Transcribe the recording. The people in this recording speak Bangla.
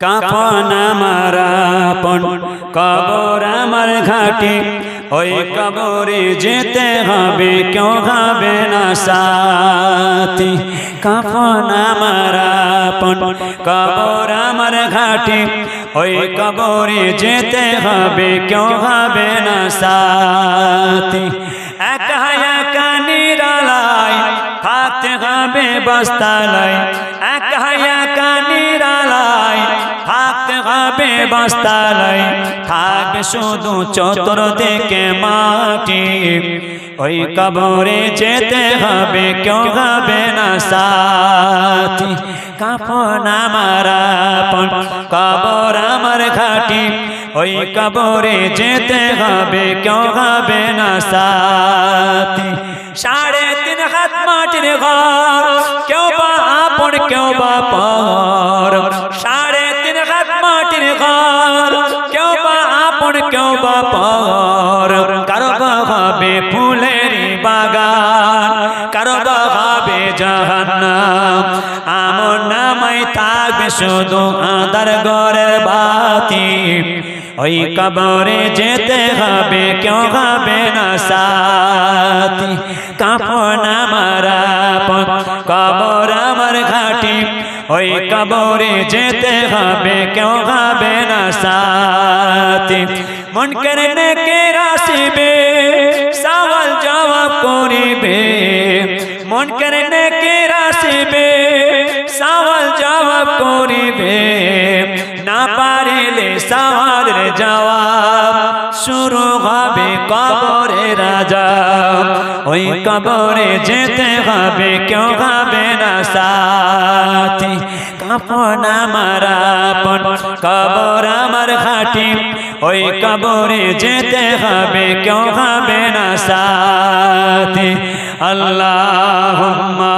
কাফন আমার আপন কবর আমার ঘাটি ওই কবরে যেতে হবে কেউ হবে না সাথী কাফন আমার আপন কবর আমার ঘাটি ওই কবরে যেতে হবে কেউ হবে না সাথী একা একা নিরালায় থাকতে হবে বস্তালায় একা একা নিরালায় থাকতে হবে বস্তালায় থাকবে শুধু চতুর্দিকে মাটি ওই কবরে যেতে হবে কেউ হবে না সাথী কাফন আমার আপন কবর আমার ঘাটি ওই কবরে যেতে হবে কেউ হবে না সাথী 3.5 হাত মাটির ঘর কেউ বা আপন কেউ বা পর 3.5 হাত মাটির ঘর কেউ বা আপন কেউ বা পর কারো বা হবে ফুলের বাগান কারো বা হবে জাহান্নাম আমর নামায় থাকবে শুধু আঁধার ঘরের বাতি ওই কবরে যেতে হবে কেউ হবে না সাথী কাফন আমার আপন কবর আমার ঘাটি ওই কবরে যেতে হবে কেউ হবে না সাথী মুনকার নাকির আসিবে সওয়াল জবাব করিবে মুনকার নাকির আসিবে সওয়াল জবাব করিবে না পারিলে সওয়ালের জবাব শুরু হবে কবরের আযাব ওই কবরে যেতে হবে কেউ হবে না সাথী কাফন আমার আপন কবর আমার ঘাটি ওই কবরে যেতে হবে কেউ হবে না সাথী আল্লাহুম্মা